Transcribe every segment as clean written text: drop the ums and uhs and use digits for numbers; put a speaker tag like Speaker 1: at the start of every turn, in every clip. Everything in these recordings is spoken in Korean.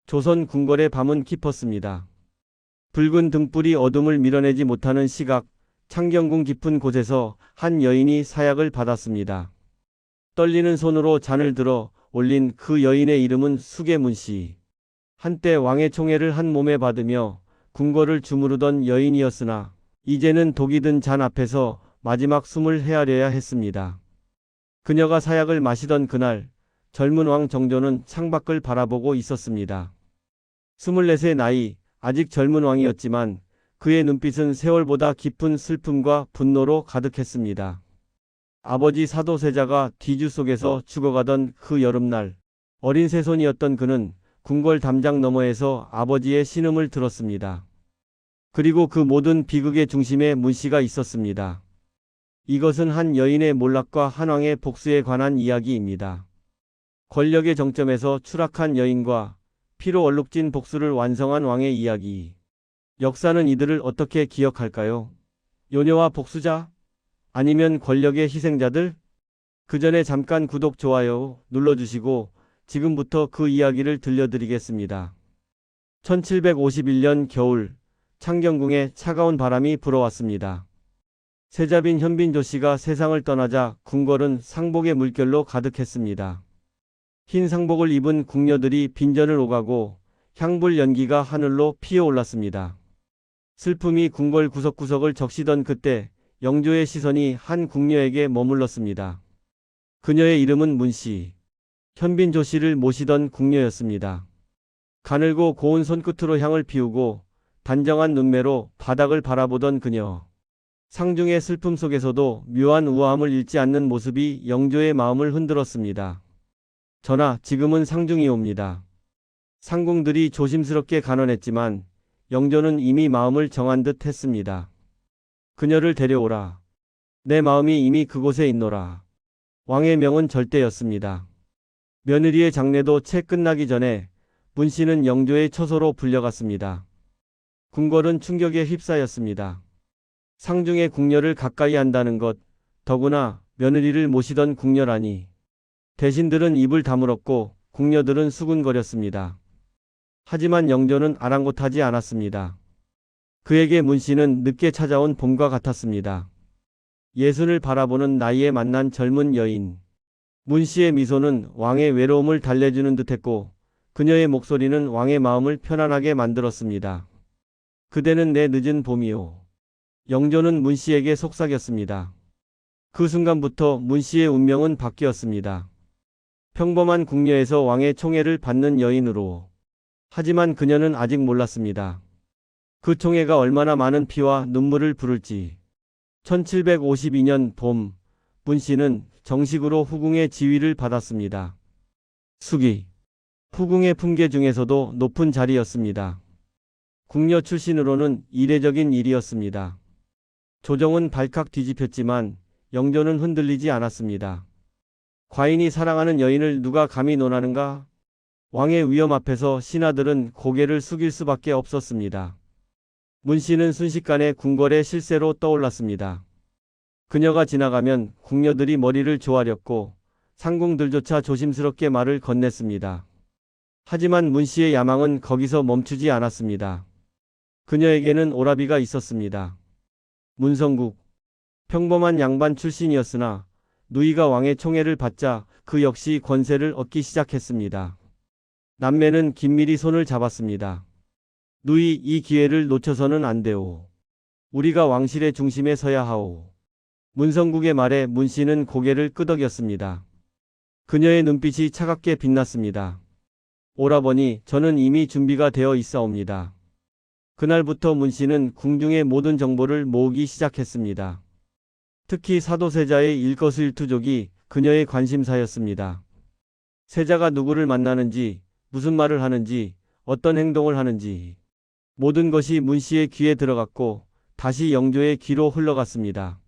Speaker 1: 조선 궁궐의 밤은 깊었습니다. 붉은 등불이 어둠을 밀어내지 못하는 시각, 창경궁 깊은 곳에서 한 여인이 사약을 받았습니다. 떨리는 손으로 잔을 들어 올린 그 여인의 이름은 수계문씨. 한때 왕의 총애를 한 몸에 받으며 궁궐을 주무르던 여인이었으나 이제는 독이 든 잔 앞에서 마지막 숨을 헤아려야 했습니다. 그녀가 사약을 마시던 그날 젊은 왕 정조는 창밖을 바라보고 있었습니다. 24세 나이, 아직 젊은 왕이었지만 그의 눈빛은 세월보다 깊은 슬픔과 분노로 가득했습니다. 아버지 사도세자가 뒤주 속에서 죽어가던 그 여름날, 어린 새손이었던 그는 궁궐 담장 너머에서 아버지의 신음을 들었습니다. 그리고 그 모든 비극의 중심에 문씨가 있었습니다. 이것은 한 여인의 몰락과 한 왕의 복수에 관한 이야기입니다. 권력의 정점에서 추락한 여인과 피로 얼룩진 복수를 완성한 왕의 이야기. 역사는 이들을 어떻게 기억할까요? 요녀와 복수자? 아니면 권력의 희생자들? 그 전에 잠깐 구독, 좋아요 눌러주시고 지금부터 그 이야기를 들려드리겠습니다. 1751년 겨울, 창경궁에 차가운 바람이 불어왔습니다. 세자빈 현빈조 씨가 세상을 떠나자 궁궐은 상복의 물결로 가득했습니다. 흰 상복을 입은 궁녀들이 빈전을 오가고 향불 연기가 하늘로 피어올랐습니다. 슬픔이 궁궐 구석구석을 적시던 그때 영조의 시선이 한 궁녀에게 머물렀습니다. 그녀의 이름은 문씨. 현빈조 씨를 모시던 궁녀였습니다. 가늘고 고운 손끝으로 향을 피우고 단정한 눈매로 바닥을 바라보던 그녀. 상중의 슬픔 속에서도 묘한 우아함을 잃지 않는 모습이 영조의 마음을 흔들었습니다. 전하, 지금은 상중이옵니다. 상궁들이 조심스럽게 간언했지만 영조는 이미 마음을 정한 듯 했습니다. 그녀를 데려오라. 내 마음이 이미 그곳에 있노라. 왕의 명은 절대였습니다. 며느리의 장례도 채 끝나기 전에 문씨는 영조의 처소로 불려갔습니다. 궁궐은 충격에 휩싸였습니다. 상중의 궁녀를 가까이 한다는 것, 더구나 며느리를 모시던 궁녀라니. 대신들은 입을 다물었고 궁녀들은 수군거렸습니다. 하지만 영조는 아랑곳하지 않았습니다. 그에게 문씨는 늦게 찾아온 봄과 같았습니다. 예순을 바라보는 나이에 만난 젊은 여인. 문씨의 미소는 왕의 외로움을 달래주는 듯했고 그녀의 목소리는 왕의 마음을 편안하게 만들었습니다. 그대는 내 늦은 봄이오. 영조는 문씨에게 속삭였습니다. 그 순간부터 문씨의 운명은 바뀌었습니다. 평범한 궁녀에서 왕의 총애를 받는 여인으로. 하지만 그녀는 아직 몰랐습니다. 그 총애가 얼마나 많은 피와 눈물을 부를지. 1752년 봄, 문씨는 정식으로 후궁의 지위를 받았습니다. 수기. 후궁의 품계 중에서도 높은 자리였습니다. 궁녀 출신으로는 이례적인 일이었습니다. 조정은 발칵 뒤집혔지만 영조는 흔들리지 않았습니다. 과인이 사랑하는 여인을 누가 감히 논하는가? 왕의 위엄 앞에서 신하들은 고개를 숙일 수밖에 없었습니다. 문씨는 순식간에 궁궐의 실세로 떠올랐습니다. 그녀가 지나가면 궁녀들이 머리를 조아렸고 상궁들조차 조심스럽게 말을 건넸습니다. 하지만 문씨의 야망은 거기서 멈추지 않았습니다. 그녀에게는 오라비가 있었습니다. 문성국. 평범한 양반 출신이었으나 누이가 왕의 총애를 받자 그 역시 권세를 얻기 시작했습니다. 남매는 긴밀히 손을 잡았습니다. 누이, 이 기회를 놓쳐서는 안 돼오. 우리가 왕실의 중심에 서야 하오. 문성국의 말에 문씨는 고개를 끄덕였습니다. 그녀의 눈빛이 차갑게 빛났습니다. 오라버니, 저는 이미 준비가 되어 있사옵니다. 그날부터 문씨는 궁중의 모든 정보를 모으기 시작했습니다. 특히 사도세자의 일거수일투족이 그녀의 관심사였습니다. 세자가 누구를 만나는지, 무슨 말을 하는지, 어떤 행동을 하는지 모든 것이 문씨의 귀에 들어갔고 다시 영조의 귀로 흘러갔습니다.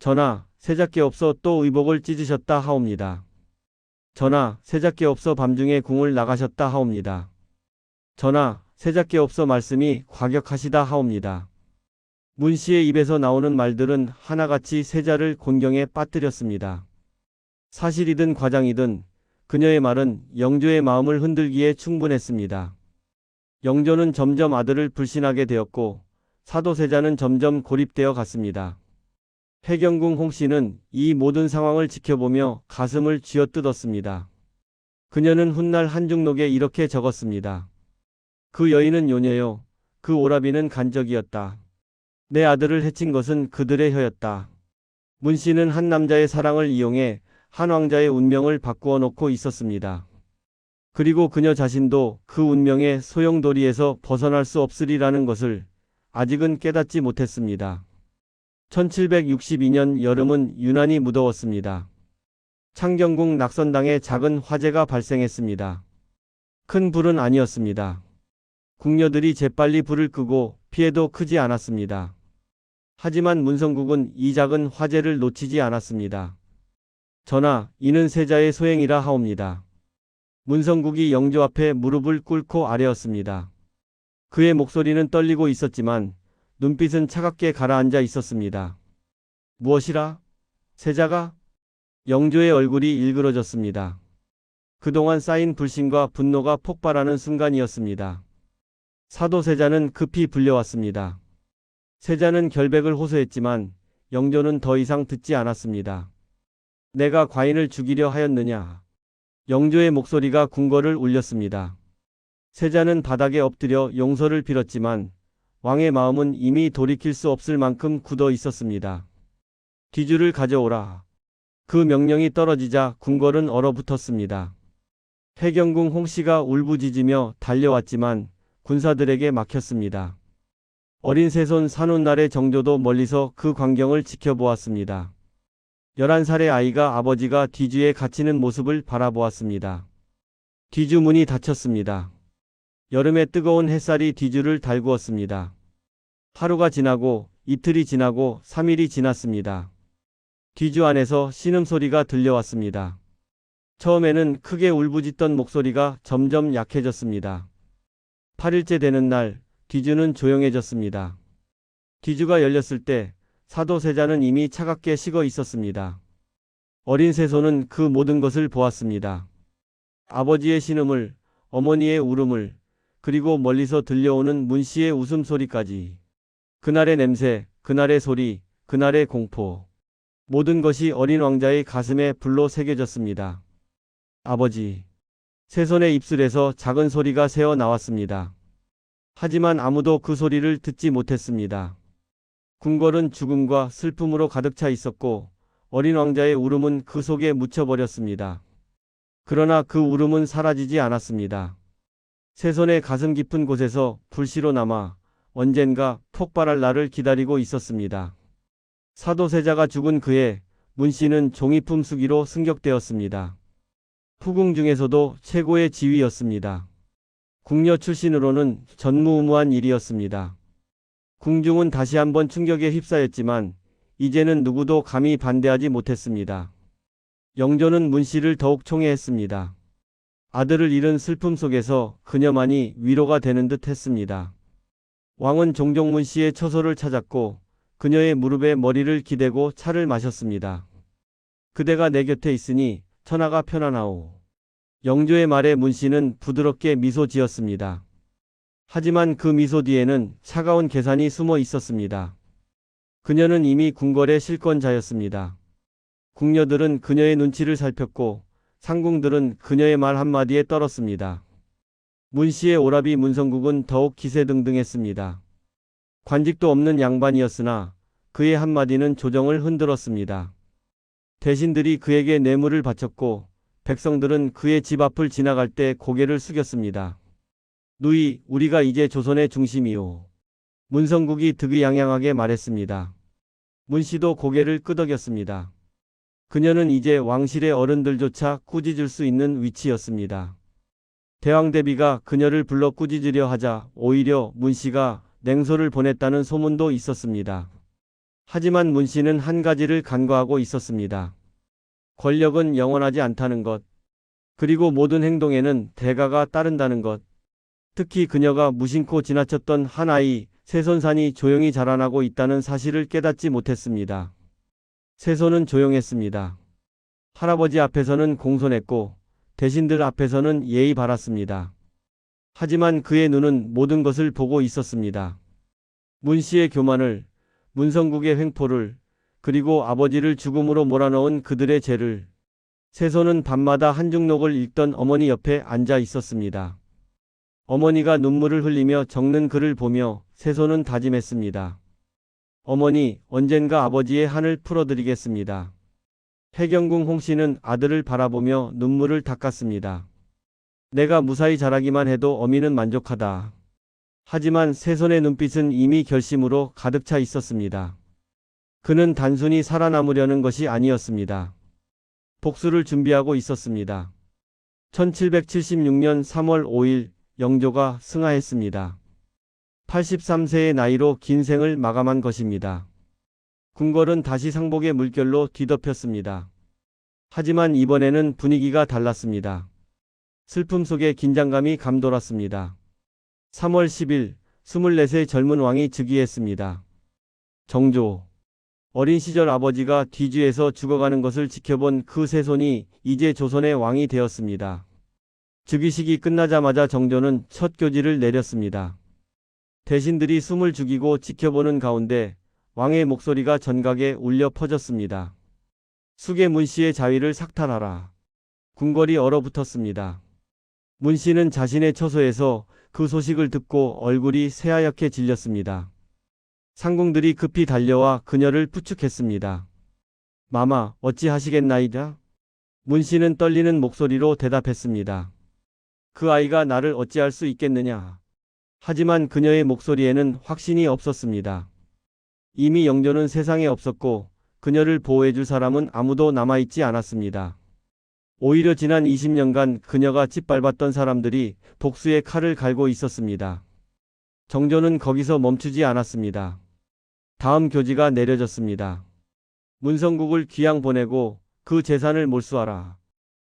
Speaker 1: 전하, 세자께 없어 또 의복을 찢으셨다 하옵니다. 전하, 세자께 없어 밤중에 궁을 나가셨다 하옵니다. 전하, 세자께 없어 말씀이 과격하시다 하옵니다. 문씨의 입에서 나오는 말들은 하나같이 세자를 곤경에 빠뜨렸습니다. 사실이든 과장이든 그녀의 말은 영조의 마음을 흔들기에 충분했습니다. 영조는 점점 아들을 불신하게 되었고 사도세자는 점점 고립되어 갔습니다. 해경궁 홍씨는 이 모든 상황을 지켜보며 가슴을 쥐어뜯었습니다. 그녀는 훗날 한중록에 이렇게 적었습니다. 그 여인은 요녀요. 그 오라비는 간적이었다. 내 아들을 해친 것은 그들의 혀였다. 문씨는 한 남자의 사랑을 이용해 한 왕자의 운명을 바꾸어 놓고 있었습니다. 그리고 그녀 자신도 그 운명의 소용돌이에서 벗어날 수 없으리라는 것을 아직은 깨닫지 못했습니다. 1762년 여름은 유난히 무더웠습니다. 창경궁 낙선당에 작은 화재가 발생했습니다. 큰 불은 아니었습니다. 궁녀들이 재빨리 불을 끄고 피해도 크지 않았습니다. 하지만 문성국은 이 작은 화재를 놓치지 않았습니다. 전하, 이는 세자의 소행이라 하옵니다. 문성국이 영조 앞에 무릎을 꿇고 아뢰었습니다. 그의 목소리는 떨리고 있었지만 눈빛은 차갑게 가라앉아 있었습니다. 무엇이라? 세자가? 영조의 얼굴이 일그러졌습니다. 그동안 쌓인 불신과 분노가 폭발하는 순간이었습니다. 사도세자는 급히 불려왔습니다. 세자는 결백을 호소했지만 영조는 더 이상 듣지 않았습니다. 내가 과인을 죽이려 하였느냐? 영조의 목소리가 궁궐을 울렸습니다. 세자는 바닥에 엎드려 용서를 빌었지만 왕의 마음은 이미 돌이킬 수 없을 만큼 굳어 있었습니다. 뒤주를 가져오라. 그 명령이 떨어지자 궁궐은 얼어붙었습니다. 해경궁 홍씨가 울부짖으며 달려왔지만 군사들에게 막혔습니다. 어린 세손 산훗날의 정조도 멀리서 그 광경을 지켜보았습니다. 11살의 아이가 아버지가 뒤주에 갇히는 모습을 바라보았습니다. 뒤주 문이 닫혔습니다. 여름의 뜨거운 햇살이 뒤주를 달구었습니다. 하루가 지나고 이틀이 지나고 3일이 지났습니다. 뒤주 안에서 신음소리가 들려왔습니다. 처음에는 크게 울부짖던 목소리가 점점 약해졌습니다. 8일째 되는 날 뒤주는 조용해졌습니다. 뒤주가 열렸을 때 사도세자는 이미 차갑게 식어 있었습니다. 어린 세손은 그 모든 것을 보았습니다. 아버지의 신음을, 어머니의 울음을, 그리고 멀리서 들려오는 문씨의 웃음소리까지. 그날의 냄새, 그날의 소리, 그날의 공포. 모든 것이 어린 왕자의 가슴에 불로 새겨졌습니다. 아버지. 세손의 입술에서 작은 소리가 새어 나왔습니다. 하지만 아무도 그 소리를 듣지 못했습니다. 궁궐은 죽음과 슬픔으로 가득 차 있었고 어린 왕자의 울음은 그 속에 묻혀버렸습니다. 그러나 그 울음은 사라지지 않았습니다. 세손의 가슴 깊은 곳에서 불씨로 남아 언젠가 폭발할 날을 기다리고 있었습니다. 사도세자가 죽은 그해 문씨는 종이품 수기로 승격되었습니다. 후궁 중에서도 최고의 지위였습니다. 궁녀 출신으로는 전무후무한 일이었습니다. 궁중은 다시 한번 충격에 휩싸였지만 이제는 누구도 감히 반대하지 못했습니다. 영조는 문씨를 더욱 총애했습니다. 아들을 잃은 슬픔 속에서 그녀만이 위로가 되는 듯 했습니다. 왕은 종종 문씨의 처소를 찾았고 그녀의 무릎에 머리를 기대고 차를 마셨습니다. 그대가 내 곁에 있으니 천하가 편안하오. 영조의 말에 문씨는 부드럽게 미소 지었습니다. 하지만 그 미소 뒤에는 차가운 계산이 숨어 있었습니다. 그녀는 이미 궁궐의 실권자였습니다. 궁녀들은 그녀의 눈치를 살폈고 상궁들은 그녀의 말 한마디에 떨었습니다. 문씨의 오라비 문성국은 더욱 기세등등했습니다. 관직도 없는 양반이었으나 그의 한마디는 조정을 흔들었습니다. 대신들이 그에게 뇌물을 바쳤고 백성들은 그의 집 앞을 지나갈 때 고개를 숙였습니다. 누이, 우리가 이제 조선의 중심이오. 문성국이 득의양양하게 말했습니다. 문씨도 고개를 끄덕였습니다. 그녀는 이제 왕실의 어른들조차 꾸짖을 수 있는 위치였습니다. 대왕대비가 그녀를 불러 꾸짖으려 하자 오히려 문씨가 냉소를 보냈다는 소문도 있었습니다. 하지만 문씨는 한 가지를 간과하고 있었습니다. 권력은 영원하지 않다는 것. 그리고 모든 행동에는 대가가 따른다는 것. 특히 그녀가 무심코 지나쳤던 한 아이 세손산이 조용히 자라나고 있다는 사실을 깨닫지 못했습니다. 세손은 조용했습니다. 할아버지 앞에서는 공손했고 대신들 앞에서는 예의 바랐습니다. 하지만 그의 눈은 모든 것을 보고 있었습니다. 문 씨의 교만을, 문성국의 횡포를, 그리고 아버지를 죽음으로 몰아넣은 그들의 죄를. 세손은 밤마다 한중록을 읽던 어머니 옆에 앉아 있었습니다. 어머니가 눈물을 흘리며 적는 글을 보며 세손은 다짐했습니다. 어머니, 언젠가 아버지의 한을 풀어드리겠습니다. 해경궁 홍 씨는 아들을 바라보며 눈물을 닦았습니다. 내가 무사히 자라기만 해도 어미는 만족하다. 하지만 세손의 눈빛은 이미 결심으로 가득 차 있었습니다. 그는 단순히 살아남으려는 것이 아니었습니다. 복수를 준비하고 있었습니다. 1776년 3월 5일 영조가 승하했습니다. 83세의 나이로 긴 생을 마감한 것입니다. 궁궐은 다시 상복의 물결로 뒤덮였습니다. 하지만 이번에는 분위기가 달랐습니다. 슬픔 속에 긴장감이 감돌았습니다. 3월 10일 24세 젊은 왕이 즉위했습니다. 정조. 어린 시절 아버지가 뒤주에서 죽어가는 것을 지켜본 그 세손이 이제 조선의 왕이 되었습니다. 즉위식이 끝나자마자 정조는 첫 교지를 내렸습니다. 대신들이 숨을 죽이고 지켜보는 가운데 왕의 목소리가 전각에 울려 퍼졌습니다. 숙의 문 씨의 자위를 삭탈하라. 궁궐이 얼어붙었습니다. 문 씨는 자신의 처소에서 그 소식을 듣고 얼굴이 새하얗게 질렸습니다. 상궁들이 급히 달려와 그녀를 부축했습니다. 마마, 어찌 하시겠나이다? 문 씨는 떨리는 목소리로 대답했습니다. 그 아이가 나를 어찌할 수 있겠느냐. 하지만 그녀의 목소리에는 확신이 없었습니다. 이미 영조는 세상에 없었고 그녀를 보호해줄 사람은 아무도 남아있지 않았습니다. 오히려 지난 20년간 그녀가 짓밟았던 사람들이 복수의 칼을 갈고 있었습니다. 정조는 거기서 멈추지 않았습니다. 다음 교지가 내려졌습니다. 문성국을 귀양 보내고 그 재산을 몰수하라.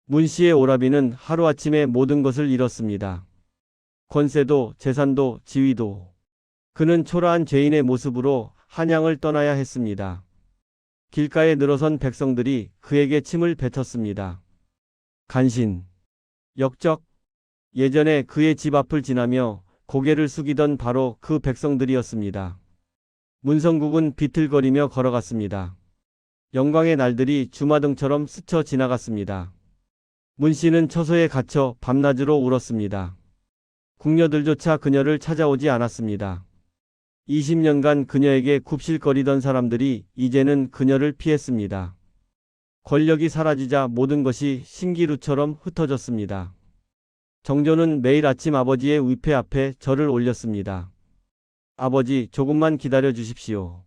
Speaker 1: 문 씨의 오라비는 하루아침에 모든 것을 잃었습니다. 권세도, 재산도, 지위도. 그는 초라한 죄인의 모습으로 한양을 떠나야 했습니다. 길가에 늘어선 백성들이 그에게 침을 뱉었습니다. 간신, 역적. 예전에 그의 집 앞을 지나며 고개를 숙이던 바로 그 백성들이었습니다. 문성국은 비틀거리며 걸어갔습니다. 영광의 날들이 주마등처럼 스쳐 지나갔습니다. 문 씨는 처소에 갇혀 밤낮으로 울었습니다. 궁녀들조차 그녀를 찾아오지 않았습니다. 20년간 그녀에게 굽실거리던 사람들이 이제는 그녀를 피했습니다. 권력이 사라지자 모든 것이 신기루처럼 흩어졌습니다. 정조는 매일 아침 아버지의 위패 앞에 절을 올렸습니다. 아버지, 조금만 기다려 주십시오.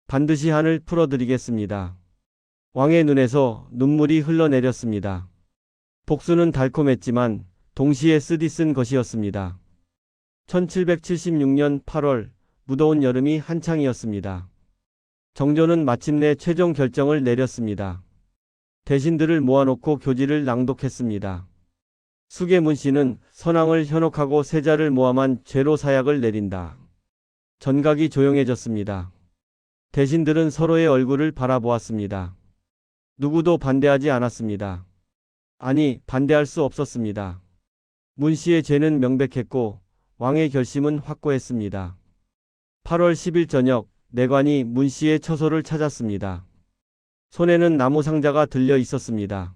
Speaker 1: 반드시 한을 풀어드리겠습니다. 왕의 눈에서 눈물이 흘러내렸습니다. 복수는 달콤했지만 동시에 쓰디쓴 것이었습니다. 1776년 8월 무더운 여름이 한창이었습니다. 정조는 마침내 최종 결정을 내렸습니다. 대신들을 모아놓고 교지를 낭독했습니다. 숙의 문 씨는 선왕을 현혹하고 세자를 모함한 죄로 사약을 내린다. 전각이 조용해졌습니다. 대신들은 서로의 얼굴을 바라보았습니다. 누구도 반대하지 않았습니다. 아니, 반대할 수 없었습니다. 문 씨의 죄는 명백했고 왕의 결심은 확고했습니다. 8월 10일 저녁 내관이 문 씨의 처소를 찾았습니다. 손에는 나무 상자가 들려 있었습니다.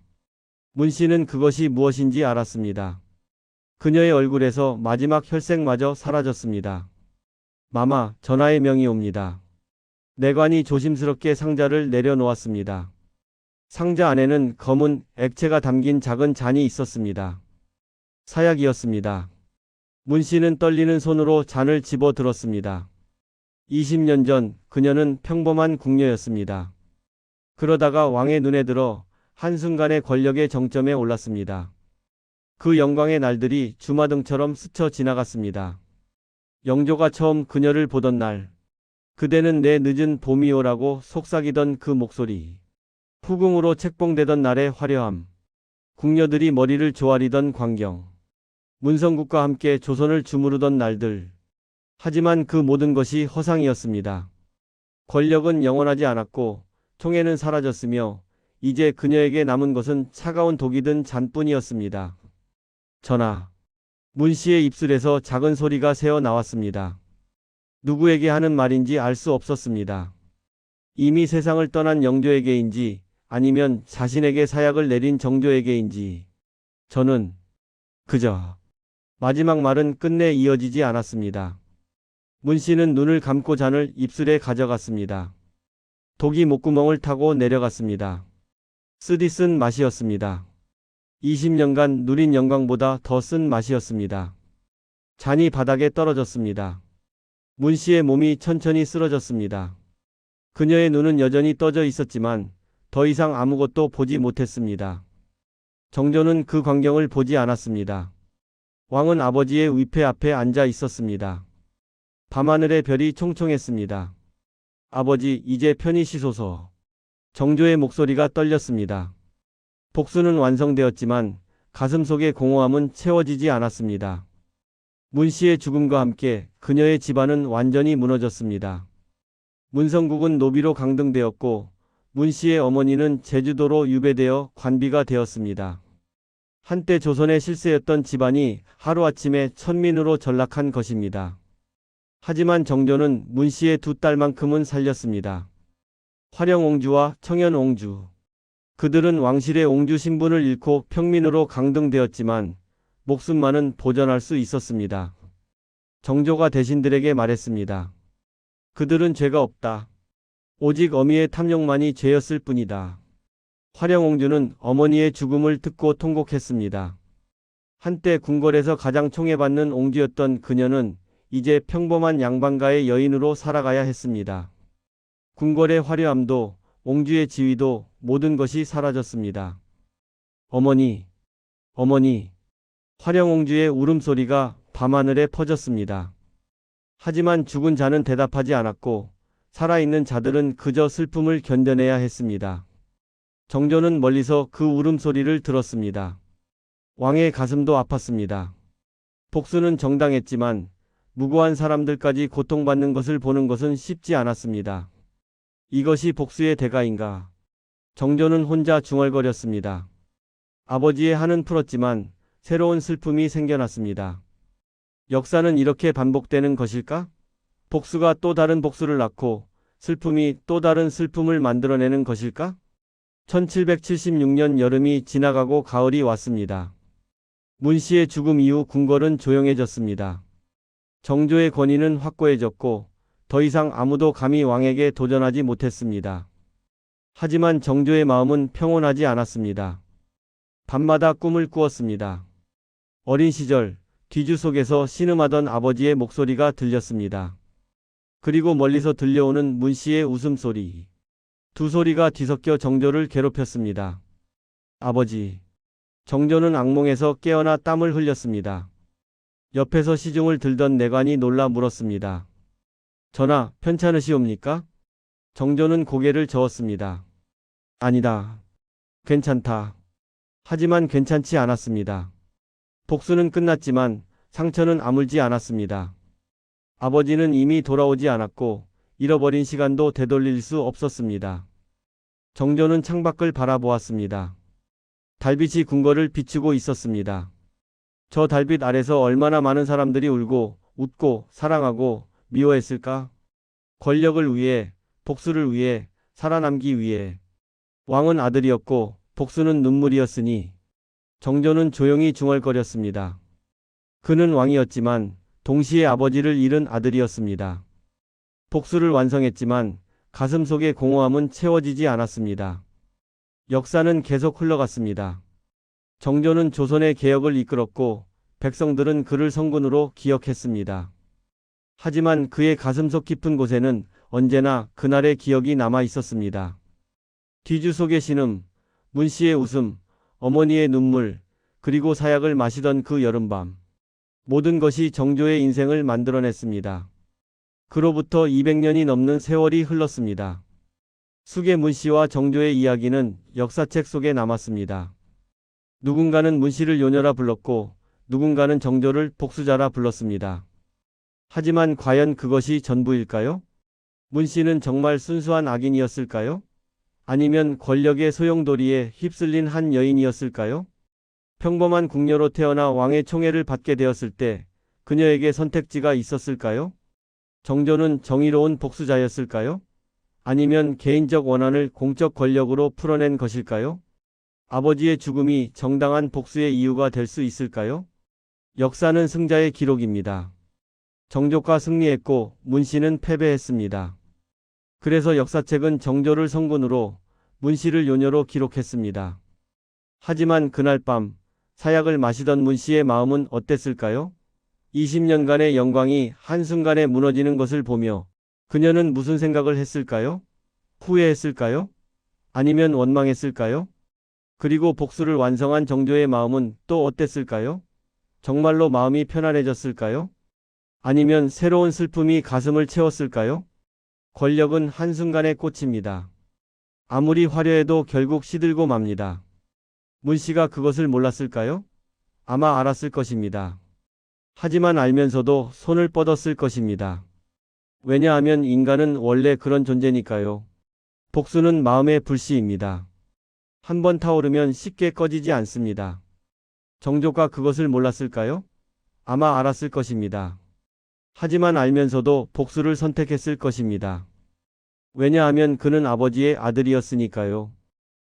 Speaker 1: 문 씨는 그것이 무엇인지 알았습니다. 그녀의 얼굴에서 마지막 혈색마저 사라졌습니다. 마마, 전하의 명이 옵니다. 내관이 조심스럽게 상자를 내려놓았습니다. 상자 안에는 검은 액체가 담긴 작은 잔이 있었습니다. 사약이었습니다. 문 씨는 떨리는 손으로 잔을 집어 들었습니다. 20년 전 그녀는 평범한 궁녀였습니다. 그러다가 왕의 눈에 들어 한순간에 권력의 정점에 올랐습니다. 그 영광의 날들이 주마등처럼 스쳐 지나갔습니다. 영조가 처음 그녀를 보던 날, 그대는 내 늦은 봄이오라고 속삭이던 그 목소리, 후궁으로 책봉되던 날의 화려함, 궁녀들이 머리를 조아리던 광경, 문성국과 함께 조선을 주무르던 날들. 하지만 그 모든 것이 허상이었습니다. 권력은 영원하지 않았고 총애는 사라졌으며 이제 그녀에게 남은 것은 차가운 독이 든 잔뿐이었습니다. 전하. 문 씨의 입술에서 작은 소리가 새어 나왔습니다. 누구에게 하는 말인지 알 수 없었습니다. 이미 세상을 떠난 영조에게인지 아니면 자신에게 사약을 내린 정조에게인지. 저는 그저 마지막 말은 끝내 이어지지 않았습니다. 문 씨는 눈을 감고 잔을 입술에 가져갔습니다. 독이 목구멍을 타고 내려갔습니다. 쓰디 쓴 맛이었습니다. 20년간 누린 영광보다 더 쓴 맛이었습니다. 잔이 바닥에 떨어졌습니다. 문 씨의 몸이 천천히 쓰러졌습니다. 그녀의 눈은 여전히 떠져 있었지만 더 이상 아무것도 보지 못했습니다. 정조는 그 광경을 보지 않았습니다. 왕은 아버지의 위패 앞에 앉아 있었습니다. 밤하늘의 별이 총총했습니다. 아버지, 이제 편히 쉬소서. 정조의 목소리가 떨렸습니다. 복수는 완성되었지만 가슴속의 공허함은 채워지지 않았습니다. 문 씨의 죽음과 함께 그녀의 집안은 완전히 무너졌습니다. 문성국은 노비로 강등되었고 문 씨의 어머니는 제주도로 유배되어 관비가 되었습니다. 한때 조선의 실세였던 집안이 하루아침에 천민으로 전락한 것입니다. 하지만 정조는 문 씨의 두 딸만큼은 살렸습니다. 화령옹주와 청현옹주. 그들은 왕실의 옹주 신분을 잃고 평민으로 강등되었지만 목숨만은 보전할 수 있었습니다. 정조가 대신들에게 말했습니다. 그들은 죄가 없다. 오직 어미의 탐욕만이 죄였을 뿐이다. 화령옹주는 어머니의 죽음을 듣고 통곡했습니다. 한때 궁궐에서 가장 총애받는 옹주였던 그녀는 이제 평범한 양반가의 여인으로 살아가야 했습니다. 궁궐의 화려함도 옹주의 지위도 모든 것이 사라졌습니다. 어머니, 어머니. 화령옹주의 울음소리가 밤하늘에 퍼졌습니다. 하지만 죽은 자는 대답하지 않았고 살아있는 자들은 그저 슬픔을 견뎌내야 했습니다. 정조는 멀리서 그 울음소리를 들었습니다. 왕의 가슴도 아팠습니다. 복수는 정당했지만 무고한 사람들까지 고통받는 것을 보는 것은 쉽지 않았습니다. 이것이 복수의 대가인가? 정조는 혼자 중얼거렸습니다. 아버지의 한은 풀었지만 새로운 슬픔이 생겨났습니다. 역사는 이렇게 반복되는 것일까? 복수가 또 다른 복수를 낳고 슬픔이 또 다른 슬픔을 만들어내는 것일까? 1776년 여름이 지나가고 가을이 왔습니다. 문 씨의 죽음 이후 궁궐은 조용해졌습니다. 정조의 권위는 확고해졌고 더 이상 아무도 감히 왕에게 도전하지 못했습니다. 하지만 정조의 마음은 평온하지 않았습니다. 밤마다 꿈을 꾸었습니다. 어린 시절 뒤주 속에서 신음하던 아버지의 목소리가 들렸습니다. 그리고 멀리서 들려오는 문 씨의 웃음소리. 두 소리가 뒤섞여 정조를 괴롭혔습니다. 아버지. 정조는 악몽에서 깨어나 땀을 흘렸습니다. 옆에서 시중을 들던 내관이 놀라 물었습니다. 전하, 편찮으시옵니까? 정조는 고개를 저었습니다. 아니다. 괜찮다. 하지만 괜찮지 않았습니다. 복수는 끝났지만 상처는 아물지 않았습니다. 아버지는 이미 돌아오지 않았고 잃어버린 시간도 되돌릴 수 없었습니다. 정조는 창밖을 바라보았습니다. 달빛이 궁궐을 비추고 있었습니다. 저 달빛 아래서 얼마나 많은 사람들이 울고 웃고 사랑하고 미워했을까? 권력을 위해, 복수를 위해, 살아남기 위해. 왕은 아들이었고 복수는 눈물이었으니 정조는 조용히 중얼거렸습니다. 그는 왕이었지만 동시에 아버지를 잃은 아들이었습니다. 복수를 완성했지만 가슴속의 공허함은 채워지지 않았습니다. 역사는 계속 흘러갔습니다. 정조는 조선의 개혁을 이끌었고 백성들은 그를 성군으로 기억했습니다. 하지만 그의 가슴속 깊은 곳에는 언제나 그날의 기억이 남아 있었습니다. 뒤주 속의 신음, 문 씨의 웃음, 어머니의 눈물, 그리고 사약을 마시던 그 여름밤. 모든 것이 정조의 인생을 만들어냈습니다. 그로부터 200년이 넘는 세월이 흘렀습니다. 숙의 문 씨와 정조의 이야기는 역사책 속에 남았습니다. 누군가는 문 씨를 요녀라 불렀고 누군가는 정조를 복수자라 불렀습니다. 하지만 과연 그것이 전부일까요? 문 씨는 정말 순수한 악인이었을까요? 아니면 권력의 소용돌이에 휩쓸린 한 여인이었을까요? 평범한 궁녀로 태어나 왕의 총애를 받게 되었을 때 그녀에게 선택지가 있었을까요? 정조는 정의로운 복수자였을까요? 아니면 개인적 원한을 공적 권력으로 풀어낸 것일까요? 아버지의 죽음이 정당한 복수의 이유가 될 수 있을까요? 역사는 승자의 기록입니다. 정조가 승리했고 문씨는 패배했습니다. 그래서 역사책은 정조를 성군으로 문씨를 요녀로 기록했습니다. 하지만 그날 밤 사약을 마시던 문씨의 마음은 어땠을까요? 20년간의 영광이 한순간에 무너지는 것을 보며 그녀는 무슨 생각을 했을까요? 후회했을까요? 아니면 원망했을까요? 그리고 복수를 완성한 정조의 마음은 또 어땠을까요? 정말로 마음이 편안해졌을까요? 아니면 새로운 슬픔이 가슴을 채웠을까요? 권력은 한순간의 꽃입니다. 아무리 화려해도 결국 시들고 맙니다. 문씨가 그것을 몰랐을까요? 아마 알았을 것입니다. 하지만 알면서도 손을 뻗었을 것입니다. 왜냐하면 인간은 원래 그런 존재니까요. 복수는 마음의 불씨입니다. 한번 타오르면 쉽게 꺼지지 않습니다. 정조가 그것을 몰랐을까요? 아마 알았을 것입니다. 하지만 알면서도 복수를 선택했을 것입니다. 왜냐하면 그는 아버지의 아들이었으니까요.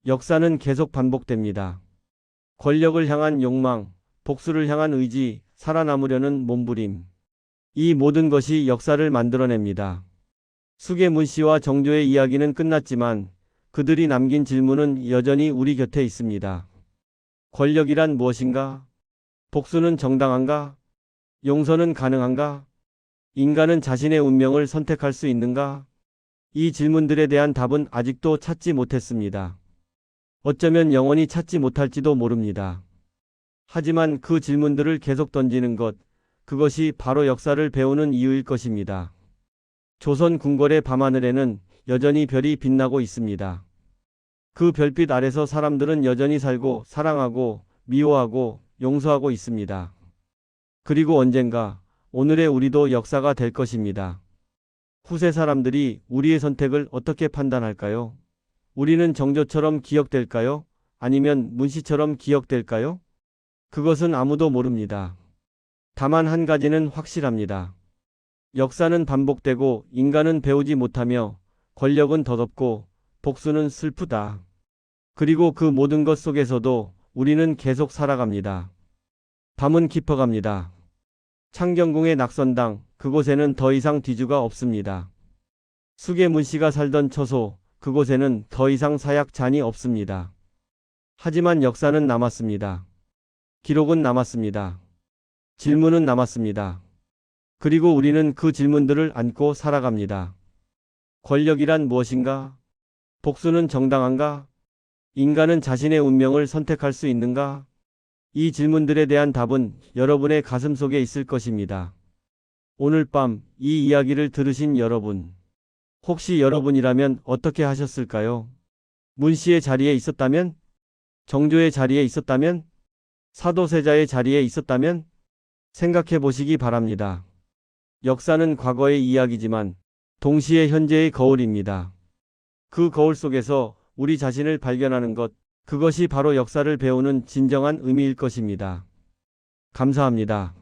Speaker 1: 역사는 계속 반복됩니다. 권력을 향한 욕망, 복수를 향한 의지, 살아남으려는 몸부림. 이 모든 것이 역사를 만들어냅니다. 숙의 씨와 정조의 이야기는 끝났지만 그들이 남긴 질문은 여전히 우리 곁에 있습니다. 권력이란 무엇인가? 복수는 정당한가? 용서는 가능한가? 인간은 자신의 운명을 선택할 수 있는가? 이 질문들에 대한 답은 아직도 찾지 못했습니다. 어쩌면 영원히 찾지 못할지도 모릅니다. 하지만 그 질문들을 계속 던지는 것, 그것이 바로 역사를 배우는 이유일 것입니다. 조선 궁궐의 밤하늘에는 여전히 별이 빛나고 있습니다. 그 별빛 아래서 사람들은 여전히 살고 사랑하고 미워하고 용서하고 있습니다. 그리고 언젠가 오늘의 우리도 역사가 될 것입니다. 후세 사람들이 우리의 선택을 어떻게 판단할까요? 우리는 정조처럼 기억될까요? 아니면 문씨처럼 기억될까요? 그것은 아무도 모릅니다. 다만 한 가지는 확실합니다. 역사는 반복되고 인간은 배우지 못하며 권력은 더덥고 복수는 슬프다. 그리고 그 모든 것 속에서도 우리는 계속 살아갑니다. 밤은 깊어갑니다. 창경궁의 낙선당, 그곳에는 더 이상 뒤주가 없습니다. 숙의 문씨가 살던 처소, 그곳에는 더 이상 사약 잔이 없습니다. 하지만 역사는 남았습니다. 기록은 남았습니다. 질문은 남았습니다. 그리고 우리는 그 질문들을 안고 살아갑니다. 권력이란 무엇인가? 복수는 정당한가? 인간은 자신의 운명을 선택할 수 있는가? 이 질문들에 대한 답은 여러분의 가슴 속에 있을 것입니다. 오늘 밤 이 이야기를 들으신 여러분, 혹시 여러분이라면 어떻게 하셨을까요? 문씨의 자리에 있었다면? 정조의 자리에 있었다면? 사도세자의 자리에 있었다면? 생각해 보시기 바랍니다. 역사는 과거의 이야기지만 동시에 현재의 거울입니다. 그 거울 속에서 우리 자신을 발견하는 것, 그것이 바로 역사를 배우는 진정한 의미일 것입니다. 감사합니다.